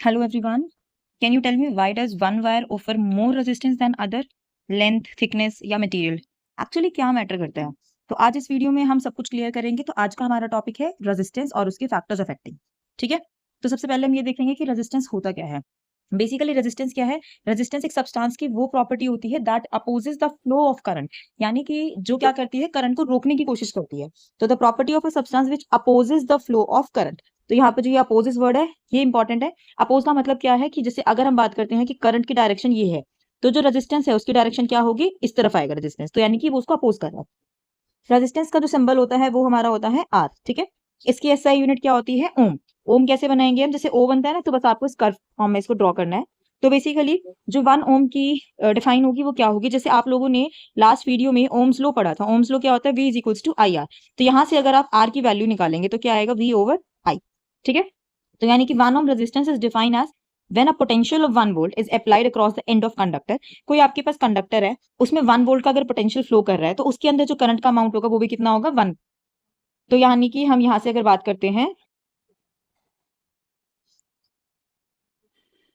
Hello everyone. Can you tell me why does one wire offer more resistance than other? Length, thickness या material? Actually क्या matter करता है? तो आज इस वीडियो में हम सब कुछ क्लियर करेंगे। तो आज का हमारा टॉपिक है रेजिस्टेंस और उसके फैक्टर्स अफेक्टिंग। ठीक है, तो सबसे पहले हम ये देखेंगे कि रेजिस्टेंस होता क्या है। बेसिकली रेजिस्टेंस क्या है? रेजिस्टेंस एक सब्सटेंस की वो प्रॉपर्टी होती है that opposes the flow of current, यानी कि जो क्या करती है, करंट को रोकने की कोशिश करती है। तो the property of a substance which opposes the flow of current. तो यहाँ पे जो ये अपोजिस वर्ड है ये इंपॉर्टेंट है। अपोज का मतलब क्या है कि जैसे अगर हम बात करते हैं कि करंट की डायरेक्शन ये है, तो जो रेजिस्टेंस है उसकी डायरेक्शन क्या होगी, इस तरफ आएगा रेजिस्टेंस, तो यानी कि वो उसको अपोज कर रहा है। रेजिस्टेंस का जो सिंबल होता है वो हमारा होता है आर। ठीक है, इसकी एसआई यूनिट क्या होती है, ओम। ओम कैसे बनाएंगे हम, जैसे ओ बनता है ना, तो बस आपको इस कर्व फॉर्म में इसको ड्रॉ करना है। तो बेसिकली जो 1 ओम की डिफाइन होगी वो क्या होगी, जैसे आप लोगों ने लास्ट वीडियो में ओम्स लॉ पढ़ा था। ओम्स लॉ क्या होता है, V is equals to I R. तो यहाँ से अगर आप आर की वैल्यू निकालेंगे तो क्या आएगा, V ओवर आई। ठीक है, तो यानी कि 1 ohm resistance is defined as when a potential of 1 volt is applied across the end of conductor। कोई आपके पास कंडक्टर है, उसमें 1 वोल्ट का अगर पोटेंशियल फ्लो कर रहा है तो उसके अंदर जो करंट का अमाउंट होगा वो भी कितना होगा, 1। तो यानी कि हम यहां से अगर बात करते हैं,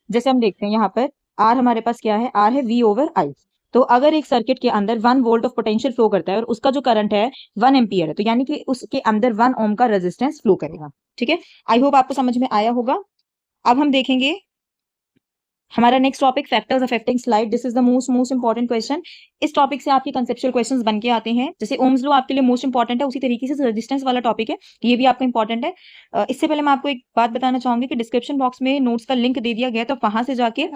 जैसे हम देखते हैं यहाँ पर आर हमारे पास क्या है, आर है V ओवर आई। तो अगर एक सर्किट के अंदर 1 वोल्ट ऑफ पोटेंशियल फ्लो करता है और उसका जो करंट है 1 एम्पियर है, तो यानी कि उसके अंदर 1 ओम का रेजिस्टेंस फ्लो करेगा। ठीक है, आई होप आपको समझ में आया होगा। अब हम देखेंगे हमारा next topic, factors affecting slide. This is the most important question. इस टॉपिक से आपके कंसेप्चुअल क्वेश्चंस बन के आते हैं। जैसे ओम्स लॉ आपके लिए मोस्ट इंपॉर्टेंट है, उसी तरीके से रेजिस्टेंस वाला टॉपिक है, ये भी आपको इंपॉर्टेंट है। इससे पहले मैं आपको एक बात बताना चाहूंगी कि डिस्क्रिप्शन बॉक्स में नोट्स का लिंक दे दिया गया है, तो वहां से जाके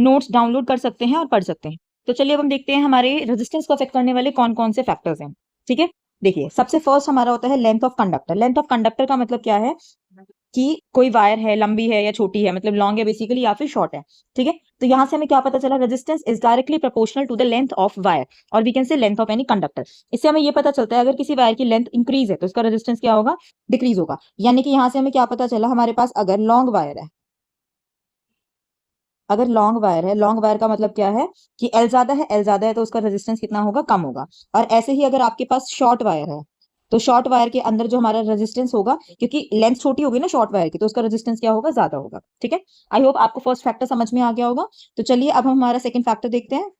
नोट्स डाउनलोड कर सकते हैं और पढ़ सकते हैं। तो चलिए अब हम देखते हैं हमारे रेजिस्टेंस को अफेक्ट करने वाले कौन कौन से फैक्टर्स हैं। ठीक है, देखिए सबसे फर्स्ट हमारा होता है length of conductor. Length of conductor का मतलब क्या है कि कोई वायर है, लंबी है या छोटी है, मतलब लॉन्ग है बेसिकली या फिर शॉर्ट है। ठीक है, तो यहां से हमें क्या पता चला, resistance is directly proportional to the length of wire, और we can say length of any conductor. इससे हमें ये पता चलता है अगर किसी वायर की लेंथ इंक्रीज है तो उसका रेजिस्टेंस क्या होगा, डिक्रीज होगा। यानी कि यहां से हमें क्या पता चला, हमारे पास अगर लॉन्ग वायर है, अगर लॉन्ग वायर है, लॉन्ग वायर का मतलब क्या है कि एल ज्यादा है, एल ज्यादा है तो उसका रेजिस्टेंस कितना होगा, कम होगा। और ऐसे ही अगर आपके पास शॉर्ट वायर है, तो शॉर्ट वायर के अंदर जो हमारा रेजिस्टेंस होगा, क्योंकि लेंथ छोटी होगी ना शॉर्ट वायर की, तो उसका रेजिस्टेंस क्या होगा, ज्यादा होगा। ठीक है, आई होप आपको फर्स्ट फैक्टर समझ में आ गया होगा। तो चलिए अब हम हमारा सेकंड फैक्टर देखते हैं।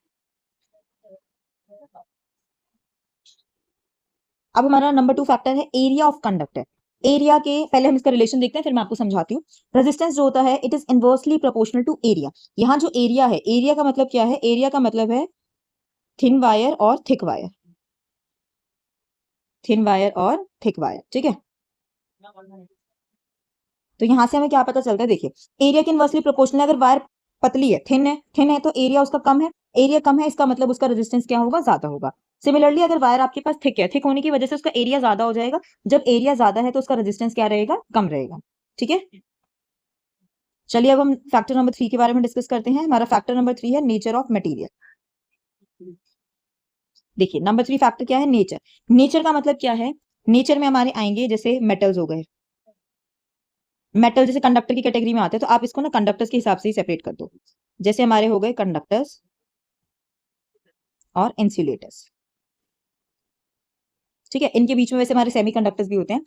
अब हमारा नंबर 2 फैक्टर है एरिया ऑफ कंडक्टर। एरिया के पहले हम इसका रिलेशन देखते हैं, फिर मैं आपको समझाती हूँ। रेजिस्टेंस जो होता है it is inversely proportional to area. यहाँ जो एरिया है, एरिया का मतलब क्या है, एरिया का मतलब है थिन वायर और थिक वायर, थिन वायर और थिक वायर। ठीक है, तो यहां से हमें क्या पता चलता है, देखिए एरिया के इनवर्सली प्रोपोर्शनल है। अगर वायर पतली है, थिन है तो एरिया उसका कम है। एरिया कम है इसका मतलब उसका रेजिस्टेंस क्या होगा, ज्यादा होगा। सिमिलरली अगर वायर आपके पास थिक है, थिक होने की वजह से उसका एरिया ज्यादा हो जाएगा। जब एरिया ज्यादा है तो उसका रेजिस्टेंस क्या रहेगा, कम रहेगा। ठीक है, चलिए अब हम फैक्टर नंबर 3 के बारे में डिस्कस करते हैं। हमारा फैक्टर नंबर 3 है नेचर ऑफ मटेरियल। देखिए नंबर 3 फैक्टर क्या है, नेचर। नेचर का मतलब क्या है, नेचर में हमारे आएंगे जैसे मेटल्स हो गए। मेटल जैसे कंडक्टर की कैटेगरी में आते हैं, तो आप इसको ना कंडक्टर्स के हिसाब से ही सेपरेट कर दो। जैसे हमारे हो गए कंडक्टर्स और इंसुलेटर्स। ठीक है, इनके बीच में वैसे हमारे सेमीकंडक्टर्स भी होते हैं।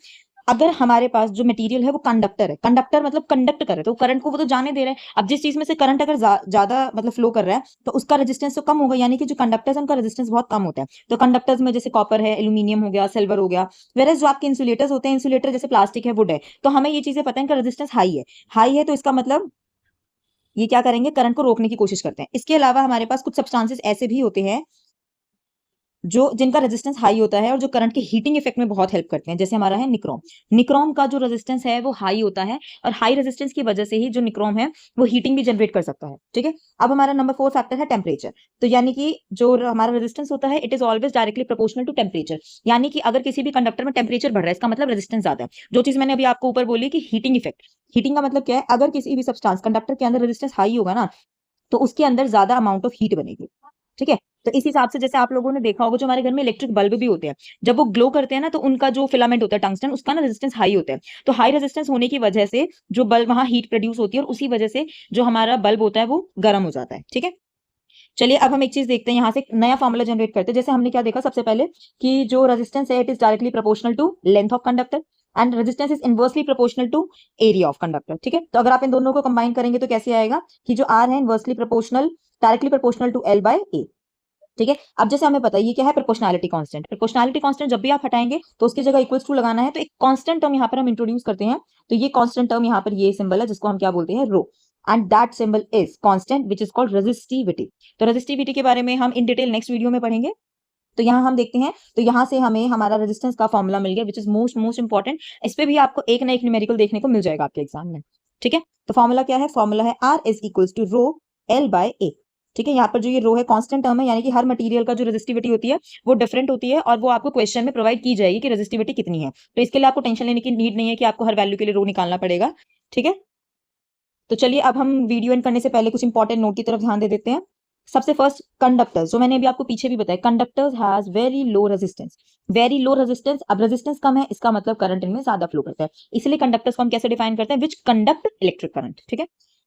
अगर हमारे पास जो मटेरियल है वो कंडक्टर है, कंडक्टर मतलब कंडक्ट करे, तो करंट को वो तो जाने दे रहा है। अब जिस चीज में से करंट अगर ज्यादा मतलब फ्लो कर रहा है तो उसका रेजिस्टेंस तो कम होगा, यानी कि जो कंडक्टर्स है उनका रेजिस्टेंस बहुत कम होता है। तो कंडक्टर्स में जैसे कॉपर है, एल्यूमिनियम हो गया, सिल्वर हो गया। वेरस जो आपके इंसुलेटर्स होते हैं, इंसुलेटर जैसे प्लास्टिक है, वुड है, तो हमें ये चीजें पता है इनका रेजिस्टेंस हाई है। हाई है तो इसका मतलब ये क्या करेंगे, करंट को रोकने की कोशिश करते हैं। इसके अलावा हमारे पास कुछ सब्सटेंसेस ऐसे भी होते हैं जो जिनका रेजिस्टेंस हाई होता है और जो करंट के हीटिंग इफेक्ट में बहुत हेल्प करते हैं। जैसे हमारा है निक्रोम। निक्रोम का जो रेजिस्टेंस है वो हाई होता है, और हाई रेजिस्टेंस की वजह से ही जो निक्रोम है वो हीटिंग भी जनरेट कर सकता है। ठीक है, अब हमारा नंबर 4 फैक्टर है टेम्परेचर। तो यानी कि जो हमारा रेजिस्टेंस होता है it is always directly proportional to temperature. यानी कि अगर किसी भी कंडक्टर में टेम्परेचर बढ़ रहा है इसका मतलब रेजिस्टेंस ज्यादा है। जो चीज मैंने अभी आपको ऊपर बोली कि हीटिंग इफेक्ट, हीटिंग का मतलब क्या है, अगर किसी भी सब्सटेंस कंडक्टर के अंदर रेजिस्टेंस हाई होगा ना, तो उसके अंदर ज्यादा अमाउंट ऑफ हीट बनेगी। ठीक है, तो इस हिसाब से जैसे आप लोगों ने देखा होगा जो हमारे घर में इलेक्ट्रिक बल्ब भी होते हैं, जब वो ग्लो करते हैं ना तो उनका जो फिलामेंट होता है टंगस्टन, उसका ना रेजिस्टेंस हाई होता है। तो हाई रेजिस्टेंस होने की वजह से जो बल्ब वहां हीट प्रोड्यूस होती है और उसी वजह से जो हमारा बल्ब होता है वो गर्म हो जाता है। ठीक है, चलिए अब हम एक चीज देखते हैं, यहाँ से एक नया फॉर्मूला जनरेट करते हैं। जैसे हमने क्या देखा सबसे पहले कि जो रेजिस्टेंस है it is directly proportional to length of conductor. And resistance is inversely proportional to area of conductor, ठीक है। तो अगर आप इन दोनों को कंबाइन करेंगे तो कैसे आएगा कि जो आर है inversely proportional, directly proportional to L by A, ठीक है। अब जैसे हमें पता है ये क्या है, प्रोपोर्शनैलिटी कांस्टेंट। प्रोपोर्शनैलिटी कांस्टेंट जब भी आप हटाएंगे तो उसकी जगह इक्वल्स टू लगाना है, तो एक कांस्टेंट टर्म यहाँ पर हम इंट्रोड्यूस करते हैं। तो ये कांस्टेंट टर्म यहाँ पर ये सिंबल है जिसको हम क्या बोलते हैं, rho, and that symbol is constant which is called resistivity. तो रेजिस्टिविटी के बारे में हम इन डिटेल नेक्स्ट वीडियो में पढ़ेंगे। तो यहाँ हम देखते हैं, तो यहाँ से हमें हमारा रेजिस्टेंस का फॉर्मूला मिल गया विच इज मोस्ट इंपॉर्टेंट। इस पे भी आपको एक ना एक न्यूमेरिकल देखने को मिल जाएगा आपके एग्जाम में, ठीक है। तो फॉर्मूला क्या है, फॉर्मूला है R is equals to rho L by A, ठीक है। यहाँ पर जो ये रो है कांस्टेंट टर्म है, यानी कि हर मटेरियल का जो रेजिस्टिविटी होती है वो डिफरेंट होती है और वो आपको क्वेश्चन में प्रोवाइड की जाएगी कि रेजिस्टिविटी कितनी है। तो इसके लिए आपको टेंशन लेने की नीड नहीं है कि आपको हर वैल्यू के लिए रो निकालना पड़ेगा, ठीक है। तो चलिए अब हम वीडियो एंड करने से पहले कुछ इंपॉर्टेंट नोट की तरफ ध्यान दे देते हैं। सबसे फर्स्ट, कंडक्टर्स, जो मैंने अभी आपको पीछे भी बताया, conductors has very low resistance, very low resistance. अब रेजिस्टेंस कम है इसका मतलब करंट इनमें ज्यादा फ्लो करता है, इसलिए कंडक्टर्स को हम कैसे डिफाइन करते हैं, विच कंडक्ट इलेक्ट्रिक करंट, ठीक है।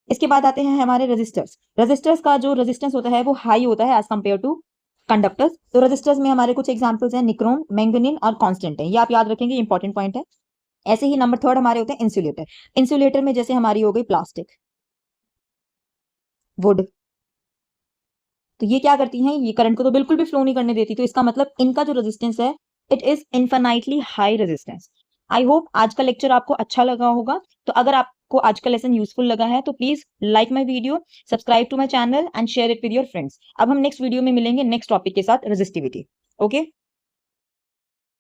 इसके बाद आते हैं हमारे रेजिस्टर्स। रेजिस्टर्स का जो रेजिस्टेंस होता है वो हाई होता है एज कंपेयर टू कंडक्टर्स। तो रेजिस्टर्स में हमारे कुछ एग्जांपल्स हैं, निक्रोम, मैंगनीन और कांस्टेंट है, ये आप याद रखेंगे, इंपॉर्टेंट पॉइंट है। ऐसे ही नंबर थर्ड हमारे होते हैं इंसुलेटर। इंसुलेटर में जैसे हमारी हो गई प्लास्टिक, वुड, तो ये क्या करती हैं, ये करंट को तो बिल्कुल भी फ्लो नहीं करने देती, तो इसका मतलब इनका जो रेजिस्टेंस है it is infinitely high resistance. I hope आज का लेक्चर आपको अच्छा लगा होगा। तो अगर आपको आज का लेसन यूजफुल लगा है तो please like my video, subscribe to my channel and share it with your friends. अब हम नेक्स्ट वीडियो में मिलेंगे नेक्स्ट टॉपिक के साथ, रेजिस्टिविटी। ओके।